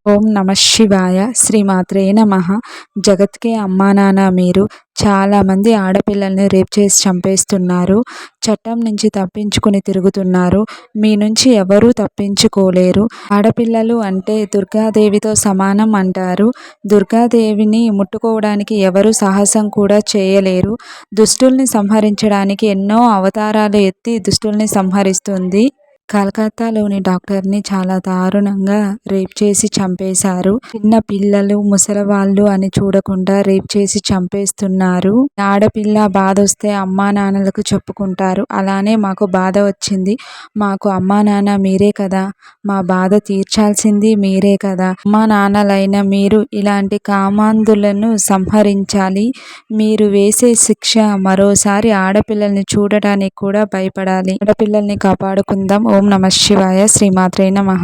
ఓం నమ శివాయ. శ్రీమాత్రే నమ. జగత్కే అమ్మా నాన్న మీరు. చాలామంది ఆడపిల్లల్ని రేప్ చేసి చంపేస్తున్నారు. చట్టం నుంచి తప్పించుకుని తిరుగుతున్నారు. మీ నుంచి ఎవరూ తప్పించుకోలేరు. ఆడపిల్లలు అంటే దుర్గాదేవితో సమానం అంటారు. దుర్గాదేవిని ముట్టుకోవడానికి ఎవరు సాహసం కూడా చేయలేరు. దుష్టుల్ని సంహరించడానికి ఎన్నో అవతారాలు ఎత్తి దుష్టుల్ని సంహరిస్తుంది. కలకత్తాలోని డాక్టర్ని చాలా దారుణంగా రేప్ చేసి చంపేశారు. చిన్న పిల్లలు, ముసలివాళ్ళు అని చూడకుండా రేప్ చేసి చంపేస్తున్నారు. ఆడపిల్ల బాధ వస్తే అమ్మా నాన్నలకు చెప్పుకుంటారు. అలానే మాకు బాధ వచ్చింది. మాకు అమ్మా నాన్న మీరే కదా, మా బాధ తీర్చాల్సింది మీరే కదా. అమ్మా నాన్నలైన మీరు ఇలాంటి కామాంధులను సంహరించాలి. మీరు వేసే శిక్ష మరోసారి ఆడపిల్లల్ని చూడటానికి కూడా భయపడాలి. ఆడపిల్లల్ని కాపాడుకుందాం. ఓం నమ శివాయ. శ్రీమాత్రే నమః.